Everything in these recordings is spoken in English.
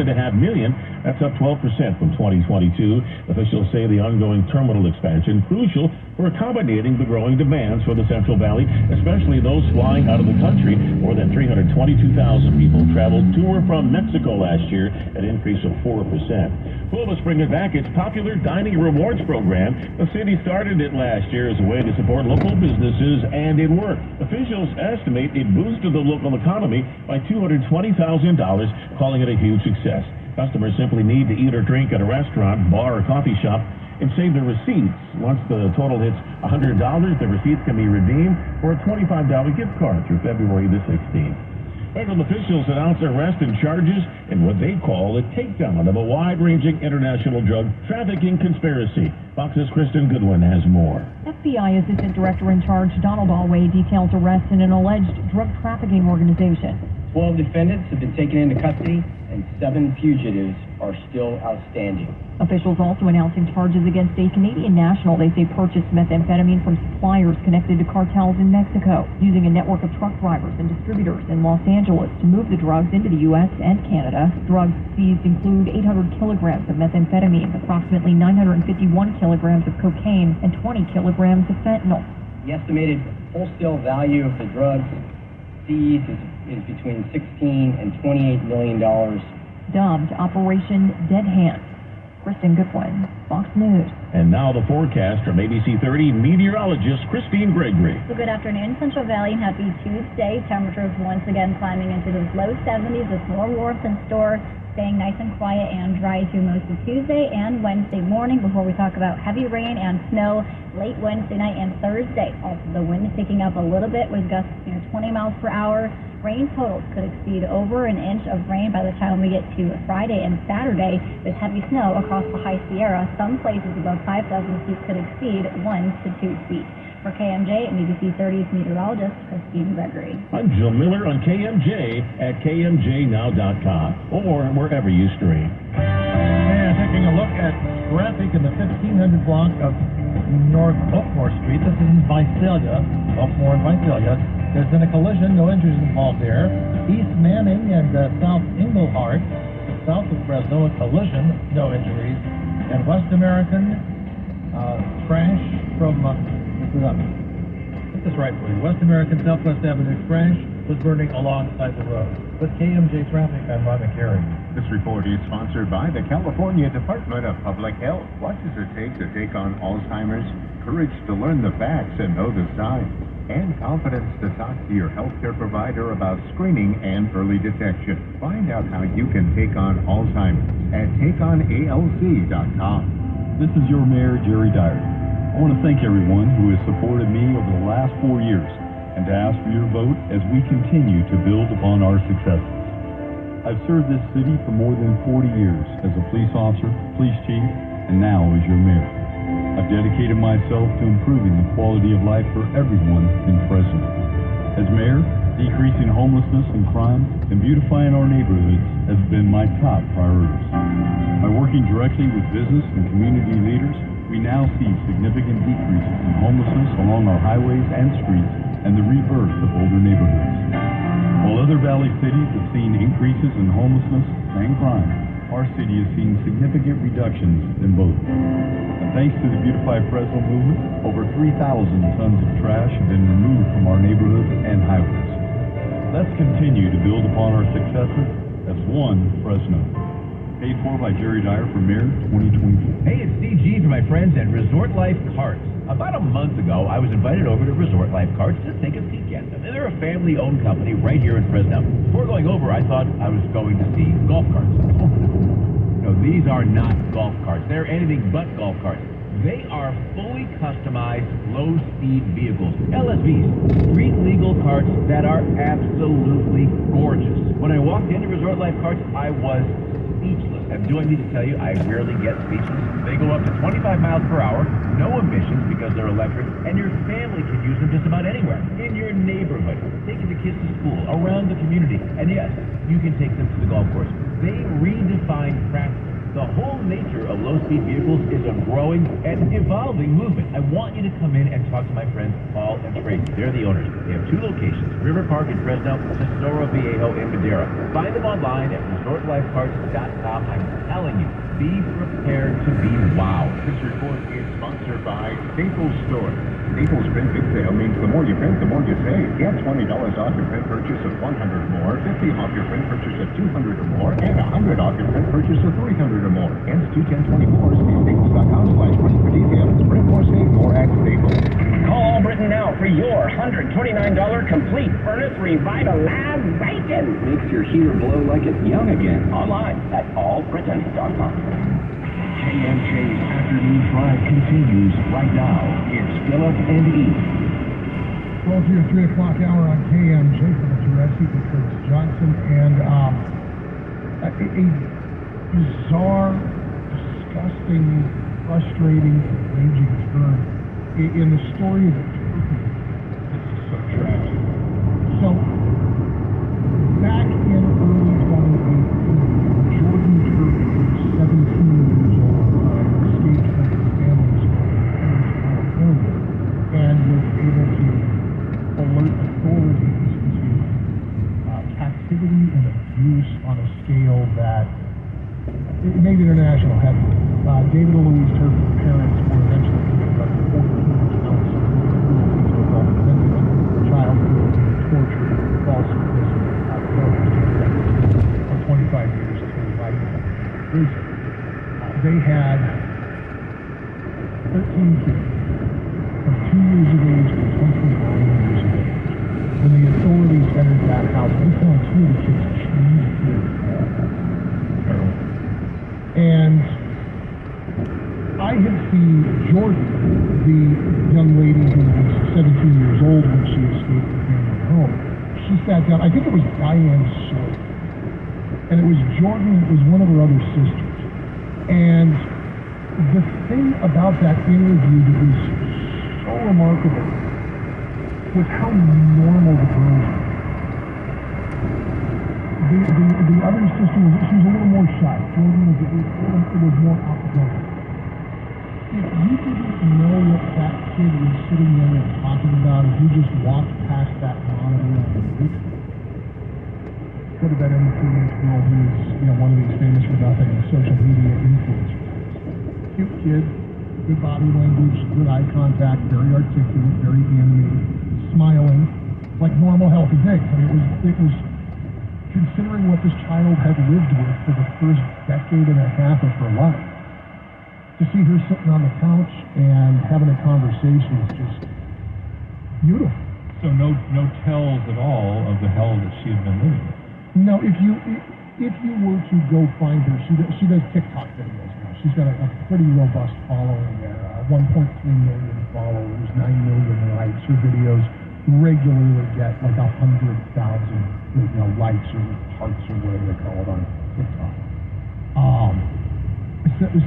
$1.5 million. That's up 12% from 2022. Officials say the ongoing terminal expansion crucial for accommodating the growing demands for the Central Valley, especially those flying out of the country. More than 322,000 people traveled to or from Mexico last year, an increase of 4%. Columbus bringing back its popular dining rewards program. The city started it last year as a way to support local businesses, and it worked. Officials estimate it boosted the local economy by $220,000, calling it a huge success. Customers simply need to eat or drink at a restaurant, bar, or coffee shop and save their receipts. Once the total hits $100, the receipts can be redeemed for a $25 gift card through February the 16th. Federal officials announced arrest and charges in what they call a takedown of a wide-ranging international drug trafficking conspiracy. Fox's Kristen Goodwin has more. FBI Assistant Director in Charge Donald Alway details arrest in an alleged drug trafficking organization. 12 defendants have been taken into custody, and 7 fugitives are still outstanding. Officials also announcing charges against a Canadian national they say purchased methamphetamine from suppliers connected to cartels in Mexico, using a network of truck drivers and distributors in Los Angeles to move the drugs into the U.S. and Canada. Drugs seized include 800 kilograms of methamphetamine, approximately 951 kilograms of cocaine, and 20 kilograms of fentanyl. The estimated wholesale value of the drugs seized is between $16 and $28 million. Dubbed Operation Dead Hand. Kristen Goodwin, Fox News. And now the forecast from ABC 30 meteorologist Christine Gregory. So good afternoon, Central Valley, and happy Tuesday. Temperatures once again climbing into those low 70s with more warmth in store, staying nice and quiet and dry through most of Tuesday and Wednesday morning before we talk about heavy rain and snow late Wednesday night and Thursday. Also, the wind is picking up a little bit with gusts near 20 miles per hour. Rain totals could exceed over an inch of rain by the time we get to Friday and Saturday with heavy snow across the High Sierra. Some places above 5,000 feet could exceed 1 to 2 feet. For KMJ and ABC 30's meteorologist Christine Gregory. I'm Jill Miller on KMJ at KMJNow.com or wherever you stream. And taking a look at traffic in the 1500 block of North Oakmore Street. This is in Visalia, Oakmore and Visalia. There's been a collision, no injuries involved there. East Manning and South Englehart, south of Fresno, a collision, no injuries. And West American, crash from, get this right for you. West American Southwest Avenue crash was burning alongside the road. With KMJ Traffic, I'm Robin Carey. This report is sponsored by the California Department of Public Health. What does it take to take on Alzheimer's? Courage to learn the facts and know the signs. And confidence to talk to your healthcare provider about screening and early detection. Find out how you can take on Alzheimer's at takeonalz.com. This is your Mayor, Jerry Dyer. I want to thank everyone who has supported me over the last 4 years and to ask for your vote as we continue to build upon our successes. I've served this city for more than 40 years as a police officer, police chief, and now as your mayor. I've dedicated myself to improving the quality of life for everyone in Fresno. As mayor, decreasing homelessness and crime and beautifying our neighborhoods has been my top priorities. By working directly with business and community leaders, we now see significant decreases in homelessness along our highways and streets and the rebirth of older neighborhoods. While other valley cities have seen increases in homelessness and crime, our city has seen significant reductions in both. And thanks to the Beautify Fresno movement, over 3,000 tons of trash have been removed from our neighborhoods and highways. Let's continue to build upon our successes as one Fresno. Paid for by Jerry Dyer for Mayor 2024. Hey, it's CG for my friends at Resort Life Carts. About a month ago, I was invited over to Resort Life Carts to take a peek at them. They're a family-owned company right here in Fresno. Before going over, I thought I was going to see golf carts. No, these are not golf carts. They're anything but golf carts. They are fully customized, low-speed vehicles, LSVs, street-legal carts that are absolutely gorgeous. When I walked into Resort Life Carts, I was speechless. And do I need to tell you, I rarely get speechless. They go up to 25 miles per hour, no emissions because they're electric, and your family can use them just about anywhere. In your neighborhood, taking the kids to school, around the community, and yes, you can take them to the golf course. They redefine practice. The whole nature of low-speed vehicles is a growing and evolving movement. I want you to come in and talk to my friends Paul and Tracy. They're the owners. They have 2 locations, River Park in Fresno, Tesoro Vallejo in Madera. Find them online at resortlifecarts.com. I'm telling you, be prepared to be wowed. This report is sponsored by Staples Store. Staples Print Big Sale means the more you print, the more you save. Get $20 off your print purchase of 100 or more, 50 off your print purchase of 200 or more, and 100 off your print purchase of 300 or more. Hence 21024. See staples.com/print for details. Print more, save more at Staples. Call Britain now for your $129 complete furnace Revitalize Bacon. Makes your heater glow like it's young again. Online at allbritain.com. KMJ's Afternoon Drive continues right now. Here's Philip and Eve. Well, to your 3 o'clock hour on KMJ for the Jurassic with Curtis Johnson, and a bizarre, disgusting, frustrating, raging turn in the story of the turkey. This is so tragic. So, back in early 2018, Jordan Turkey, 17 years old, escaped from his family's home in California and was able to alert authorities to captivity and abuse on a scale that it made international headlines. David and Louise Turkey's parents were eventually convicted of 14 counts of cruelty to adult defendants, child cruelty, torture, false imprisonment, failure to protect, or 25 years to life in prison. They had 13 kids from 2 years of age to 29 years of age. When the authorities entered that house, they found 2 of the kids chained to the wall. And I had seen Jordan, the young lady who was 17 years old when she escaped the family home. She sat down, I think it was Diane Sawyer, and it was Jordan, it was one of her other sisters. And the thing about that interview that was so remarkable was how normal the girls were. The other sister she was a little more shy. Jordan was more outgoing. If you didn't know what that kid was sitting there and talking about, if you just walked past that monitor on the street, could have been any teenage girl who's, one of these famous for nothing social media influencers. Cute kid, good body language, good eye contact, very articulate, very animated, smiling, like normal healthy things. I mean, it was considering what this child had lived with for the first decade and a half of her life. To see her sitting on the couch and having a conversation is just beautiful. So no tells at all of the hell that she had been living in. No, if you were to go find her, she does TikTok videos now. She's got a pretty robust following there. 1.3 million followers, 9 million likes. Her videos regularly get like 100,000 likes or hearts or whatever they call it on TikTok.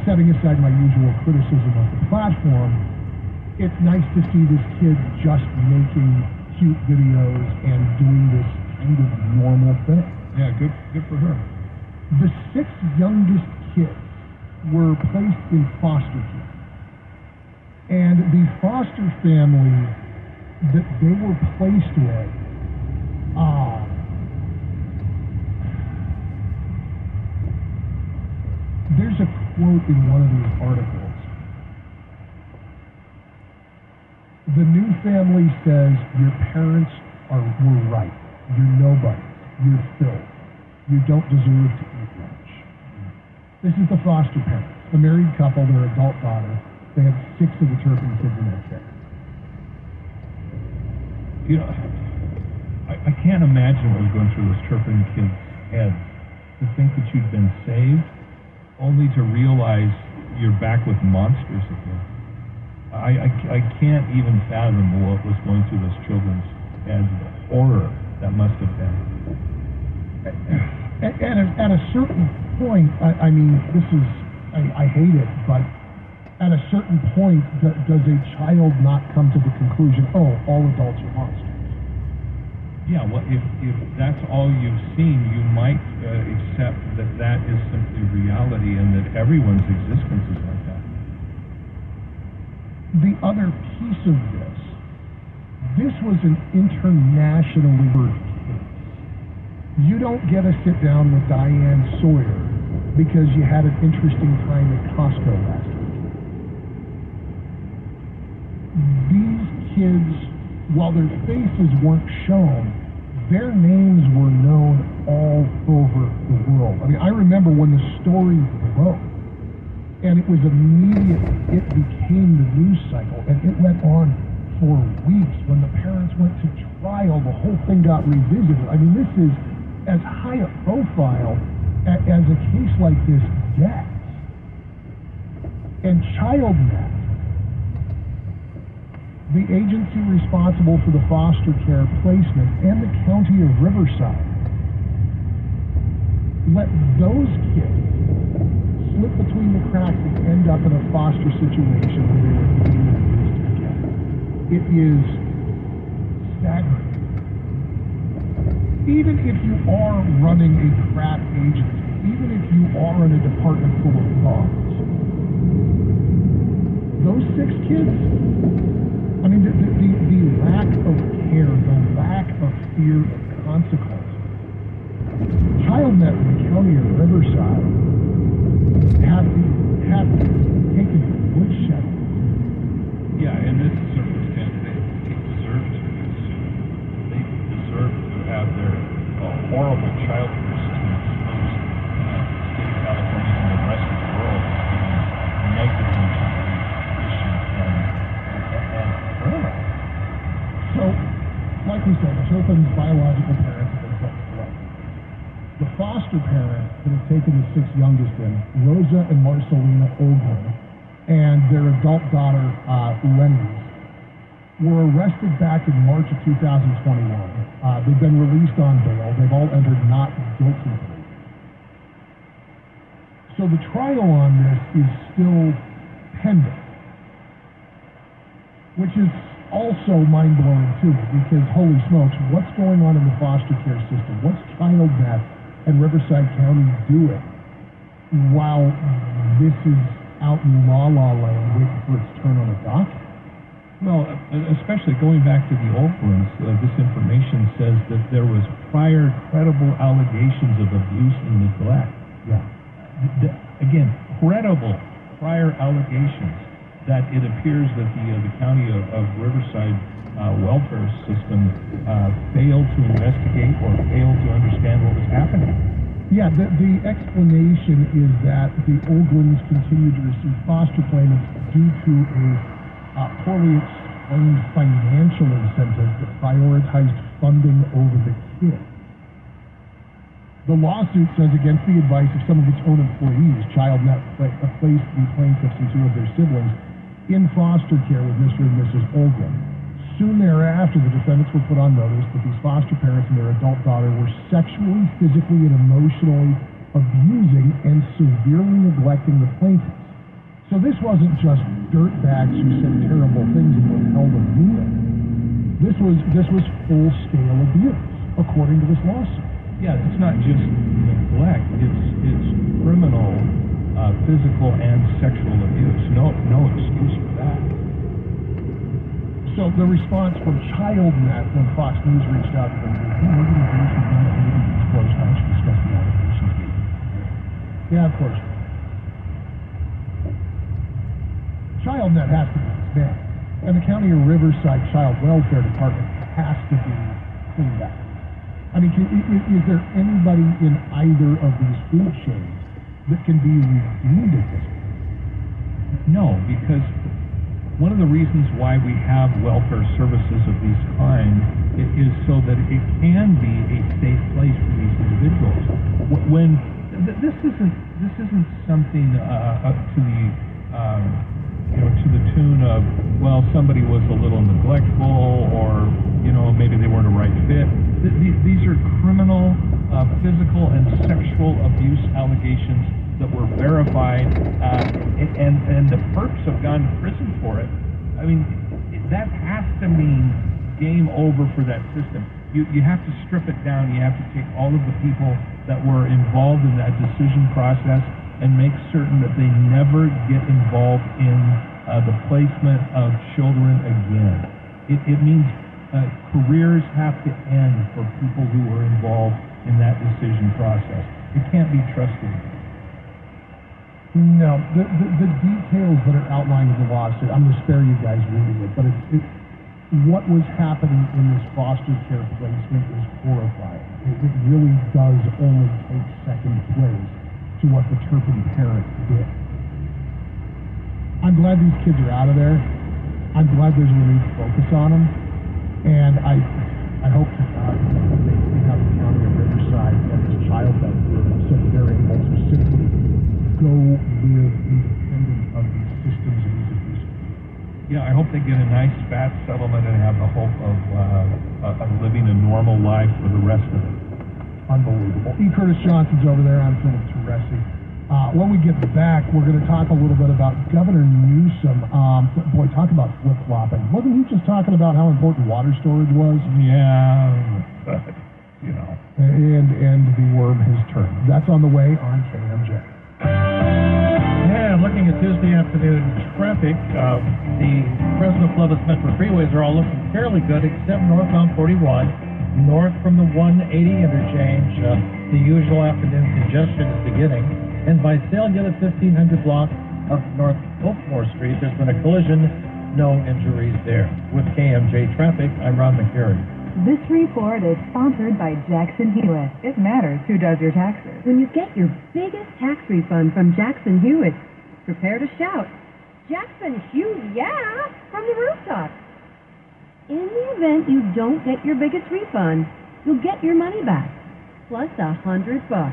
Setting aside my usual criticism of the platform, it's nice to see this kid just making cute videos and doing this kind of normal thing. Yeah, good for her. The 6 youngest kids were placed in foster care. And the foster family that they were placed with, there's a quote in one of these articles. The new family says, your parents were right. You're nobody. You're filth. You don't deserve to eat lunch. This is the foster parents. The married couple, their adult daughter, they had 6 of the Turpin kids in their care. I can't imagine what was going through those Turpin kids' heads to think that you'd been saved, only to realize you're back with monsters again. I can't even fathom what was going through those children's heads, the horror that must have been. At a certain point, I mean, this is, I hate it, but at a certain point, does a child not come to the conclusion, oh, all adults are monsters? Yeah, well, if that's all you've seen, you might accept that is simply reality and that everyone's existence is like that. The other piece of this was an internationally heard case. You don't get to sit down with Diane Sawyer because you had an interesting time at Costco last week. These kids, while their faces weren't shown, their names were known all over the world. I mean, I remember when the story broke, and it was immediate, it became the news cycle, and it went on for weeks. When the parents went to trial, the whole thing got revisited. I mean, this is as high a profile as a case like this gets. And ChildNet, the agency responsible for the foster care placement, and the county of Riverside, let those kids slip between the cracks and end up in a foster situation where they were being abused together. It is staggering. Even if you are running a crap agency, even if you are in a department full of thugs, those 6 kids, I mean, the lack of care, the lack of fear of consequence. ChildNet in the county of Riverside have to take a woodshed. Yeah, in this circumstance, they deserve to be sued. They deserve to have their horrible childhood exposed to the state of California and the rest of the world as being negatively issued and criminal. So, like we said, Chopin's biological parents have been put to life. The foster parents that have taken the 6 youngest in, Rosa and Marcelina Olgren, and their adult daughter, Lenny, were arrested back in March of 2021. They've been released on bail. They've all entered not guilty plea. So the trial on this is still pending, which is also mind-blowing too, because holy smokes, what's going on in the foster care system? What's ChildNet and Riverside County doing while this is out in la-la land waiting for its turn on the docket? Well, especially going back to the Oaklands, this information says that there was prior credible allegations of abuse and neglect. Yeah. Again, credible prior allegations that it appears that the county of Riverside welfare system failed to investigate or failed to understand what was happening. Yeah, the explanation is that the Oglins continue to receive foster payments due to a poorly explained financial incentive that prioritized funding over the kid. The lawsuit says against the advice of some of its own employees, ChildNet placed the plaintiffs and 2 of their siblings in foster care with Mr. and Mrs. Olgren. Soon thereafter, the defendants were put on notice that these foster parents and their adult daughter were sexually, physically, and emotionally abusing and severely neglecting the plaintiffs. So this wasn't just dirtbags who said terrible things and were held a meal. This was full-scale abuse, according to this lawsuit. Yeah, it's not just neglect; it's criminal, physical and sexual abuse. No excuse for that. So the response from ChildNet when Fox News reached out to them was, we're going to do some disclosed how to discuss the allegations. Yeah, of course. ChildNet has to be disbanded, and the County of Riverside Child Welfare Department has to be cleaned up. I mean, is there anybody in either of these food chains that can be redeemed at this point? No, because one of the reasons why we have welfare services of these kinds is so that it can be a safe place for these individuals. When this isn't something to the tune of, well, somebody was a little neglectful, or maybe they weren't a right fit. These are criminal, physical, and sexual abuse allegations that were verified, and the perps have gone to prison for it. I mean, that has to mean game over for that system. You have to strip it down. You have to take all of the people that were involved in that decision process and make certain that they never get involved in the placement of children again. It means careers have to end for people who are involved in that decision process. It can't be trusted. No, the details that are outlined in the lawsuit, I'm going to spare you guys reading it, but it's what was happening in this foster care placement is horrifying. It really does only take second place to what the Turpin parent did. I'm glad these kids are out of there. I'm glad there's a renewed focus on them. And I hope to God that they have the county of Riverside and this child that said that they're able to simply go live independent of these systems and these abuses. Yeah, I hope they get a nice fat settlement and have the hope of living a normal life for the rest of it. Unbelievable. E. Curtis Johnson's over there. I'm Philip Teresi. When we get back, we're going to talk a little bit about Governor Newsom. Boy, talk about flip-flopping. Wasn't he just talking about how important water storage was? Yeah, but, you know. And the worm has turned. That's on the way on KMJ. Yeah, looking at Tuesday afternoon traffic, the Fresno-Clovis Metro freeways are all looking fairly good, except northbound 41. North from the 180 interchange, the usual afternoon congestion is beginning. And Visalia, the 1500 block of North Oakmore Street, there's been a collision, no injuries there. With KMJ Traffic, I'm Ron McCary. This report is sponsored by Jackson Hewitt. It matters who does your taxes. When you get your biggest tax refund from Jackson Hewitt, prepare to shout, "Jackson Hewitt, yeah!" from the rooftop. In the event you don't get your biggest refund, you'll get your money back, plus $100.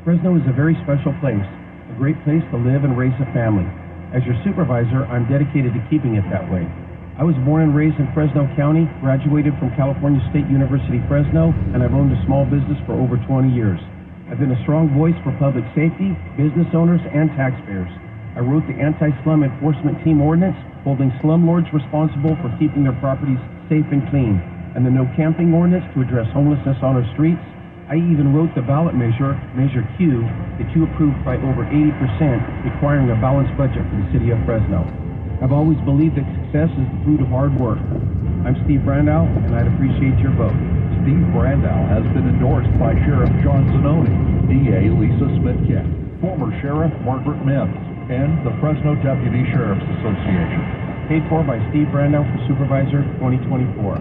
Fresno is a very special place, a great place to live and raise a family. As your supervisor, I'm dedicated to keeping it that way. I was born and raised in Fresno County, graduated from California State University, Fresno, and I've owned a small business for over 20 years. I've been a strong voice for public safety, business owners, and taxpayers. I wrote the Anti-Slum Enforcement Team Ordinance, holding slumlords responsible for keeping their properties safe and clean, and the No Camping Ordinance to address homelessness on our streets. I even wrote the ballot measure, Measure Q, that you approved by over 80%, requiring a balanced budget for the city of Fresno. I've always believed that success is the fruit of hard work. I'm Steve Brandow, and I'd appreciate your vote. Steve Brandow has been endorsed by Sheriff John Zanoni, DA Lisa Smith-Kent, former Sheriff Margaret Mims, and the Fresno Deputy Sheriff's Association. Paid for by Steve Brandow for Supervisor 2024.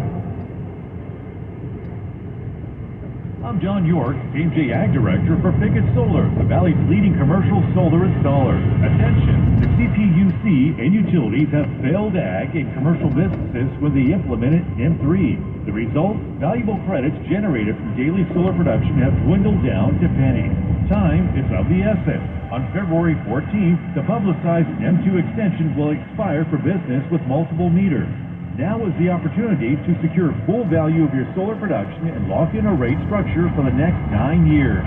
I'm John York, KMJ Ag Director for Pickett Solar, the Valley's leading commercial solar installer. Attention, the CPUC and utilities have failed ag and commercial businesses when they implemented M3. The result, valuable credits generated from daily solar production have dwindled down to pennies. Time is of the essence. On February 14th, the publicized M2 extension will expire for business with multiple meters. Now is the opportunity to secure full value of your solar production and lock in a rate structure for the next 9 years.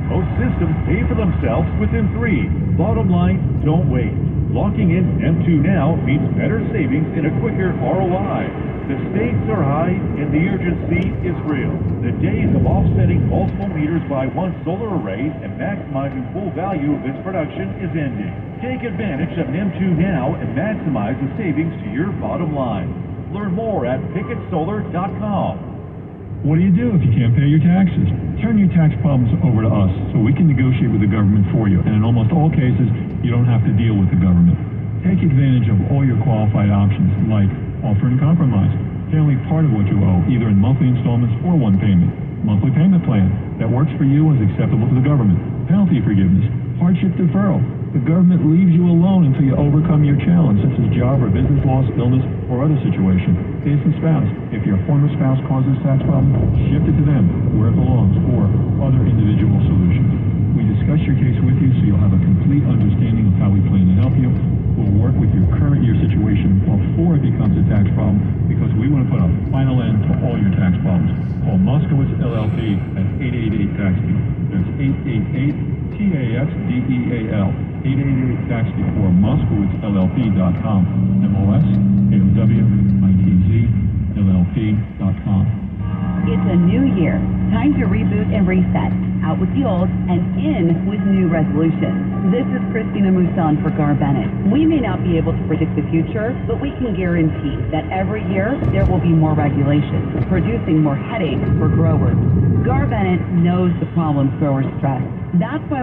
Most systems pay for themselves within 3. Bottom line, don't wait. Locking in M2 now means better savings and a quicker ROI. The stakes are high and the urgency is real. The days of offsetting multiple meters by one solar array and maximizing full value of its production is ending. Take advantage of M2 now and maximize the savings to your bottom line. Learn more at PickettSolar.com. What do you do if you can't pay your taxes? Turn your tax problems over to us so we can negotiate with the government for you. And in almost all cases, you don't have to deal with the government. Take advantage of all your qualified options, like offering compromise, pay only part of what you owe, either in monthly installments or one payment. Monthly payment plan that works for you and is acceptable to the government. Penalty forgiveness, hardship deferral. The government leaves you alone until you overcome your challenge, such as job or business loss, illness, or other situation. Innocent spouse. If your former spouse causes tax problems, shift it to them, where it belongs, or other individual solutions. We discuss your case with you so you'll have a complete understanding of how we plan to help you. We'll work with your current year situation before it becomes a tax problem, because we want to put a final end to all your tax problems. Call Moskowitz LLP at 888-TAX-DEAL. That's 888-TAXDEAL. 888-TAX-DEAL or MoskowitzLLP.com. MOSKOWITZLLP.com. It's a new year. Time to reboot and reset. out with the old and in with new resolutions. This is Christina Mousson for Gar Bennett. We may not be able to predict the future, but we can guarantee that every year there will be more regulations, producing more headaches for growers. Gar Bennett knows the problems growers stress. That's why